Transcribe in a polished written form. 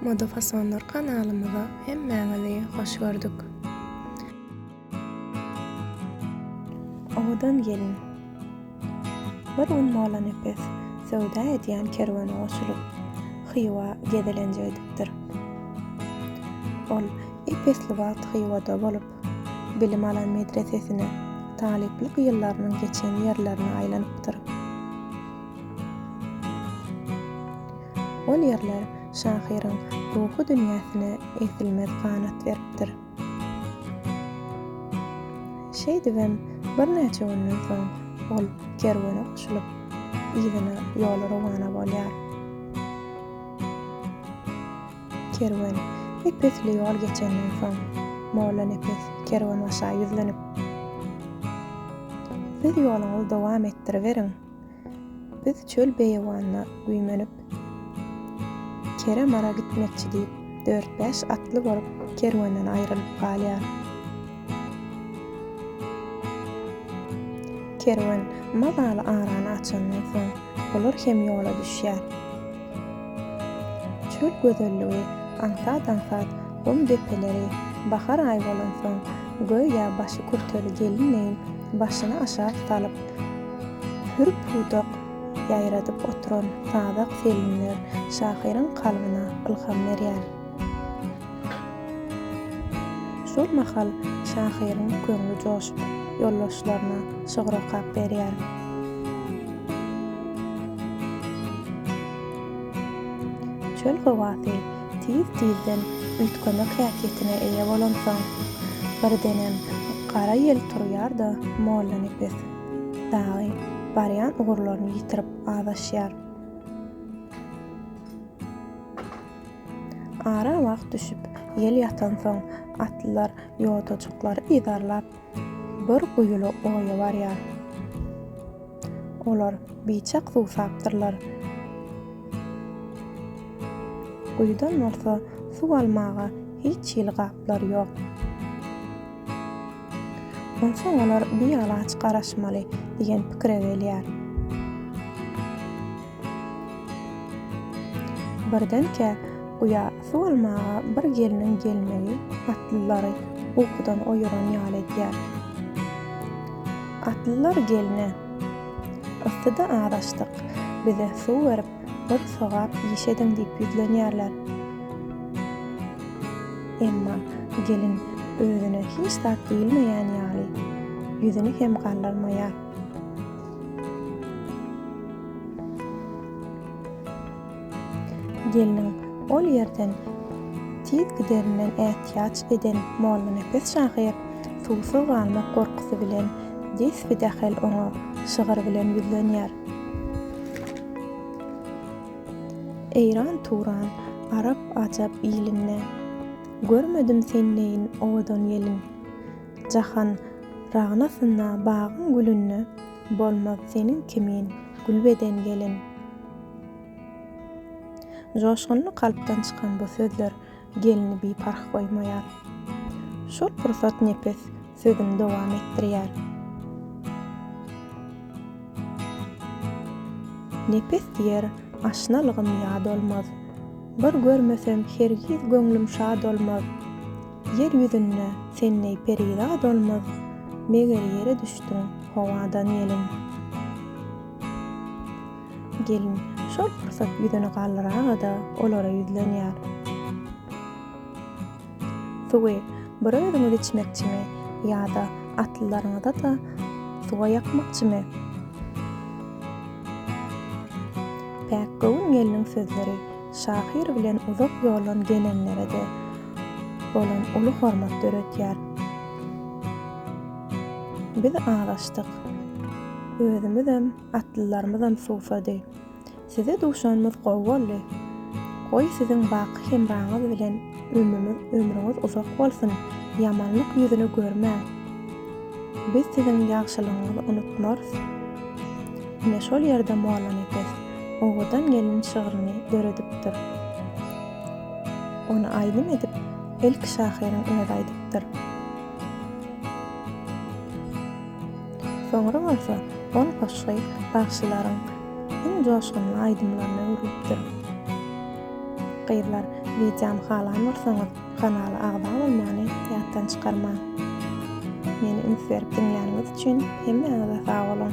Moda Fasonlar kanalymyza hemmäňizi hoş gördük. Owadan gelin. Bir gün mola nepes sowda edýän kerwene goşulyp Hywa gedelenjekdir. Ol epesli wagt Hywada bolup bilim alan medresesine taliplik ýyllarynyň geçen ýerlerine aýlanypdyr. Ol ýerler Şahyryň ruhy dünýäsine esilmez kanat beripdir. Şeýdibem bir näçe günden soň ol kerwene goşulyp ýygyna ýola rowana bolýar. Kerwen epesli ýol geçenden soň molla nepes kerwen başa ýüzlenip "Siz ýoluňyzy dowam etdiriberiň. Biz çöl beýewanyna güýmenip kerem ara gitmekçi diýip 4-5 atly bolup kerwenden aýrylyp galýar. Kerwen mazaly arany açandan soň olar hem ýola düşýär. Çöl gözelligi aňsat-aňsat gum depeleri bahar aý bolan soň göýe başy kurtary gelinleýin başyny aşağı salyp hür pudak ýaýradyp oturan sadak selinler Şahyryň kalbyna ilham berýär. Şol mahal Şahyryň köňli joşup ýollaşlaryna şygrokap berýär. Çöl howasy tiz-tizden üýtgemek häsiýetine eýe bolan soň birdenem gara ýel turýar da molla nepes dagy barýan ugurlaryny ýitirip azaşýar. Ara wagt düşüp ýel ýatan soň atlylar ýotajyklary ýydarlap bir guýuly oýa barýar. Olar biçak suw sapdyrlar. Guýdan bolsa suw almaga hiç ýyl gaplar ýok. Onsoň olar bir ýalaç garaşmaly diýen pikire gelýär. Birdenke uya suw almaga bir geliniň gelmegi atlylary uykudan oýuran ýaly edýär. Atlylar gelne. Astyda araşdyk. Bize suw berip bir sogap ýeşediň diýip ýüzlenýärler. Emma gelin özüne hiç tat bilmeýän ýaly ýüzüni hem gallarmaýar. Geliniň ol ýerden tiz giderinden ähtiýaç eden molla nepes Şahyr suwsuz galmak gorkusy bilen desbi dähel oňa şygyr bilen ýüzlenýär. Eýran turan arap ajap ilinne görmedim senneýin owadan gelin. Jahan ragnasyna bagyň gülünne bolmaz seniň kimin gülbeden gelin. Joşgunly kalpdan çykan bu sözler gelini biparh goýmaýar. Şol pursat nepes sözüni dowam etdirýär. Nepes diýer aşnalygym ýad bolmaz. Bir görmesem hergiz göňlüm şad bolmaz. Yer ýüzünde senneý perizat bolmaz. Meger ýere düşdüň howadan gelin. Gelin şol pursat ýüzüni gallyragda olara ýüzlenýär. Suwy bir özüňiz içmekçimi ýa-da atlylaryňyza da suwa ýakmakçymy? Päk gowun geliniň sözleri Şahyr bilen uzak ýoldan gelenlere de bolan uly hormat öğretýär. Biz ağlaşdyk. Özümizem, atlylarymyzam suwsady. Size duşanmaz gowy boldy. Goý siziň baky hemraňyz bilen ömrüňiz uzak bolsun. Ýamanlyk ýüzüni görmäň. Biz siziň ýagşylygyňyzy unutmarys. Ine şol ýerde molla nepes owadan gelin şygyryny döredipdir. Onu aýdym edip ilk Şahyryň öňüne aýdypdyr. Soňra bolsa on goşgy bagşylaryň iň joşgunly aýdymlaryna öwrüpdir. Qyzlar, videom halan bolsaňyz kanaly agzal bolmagy ýatdan çykarma. Meni üns berip dinläniňiz üçin hemmeňize sag bolun.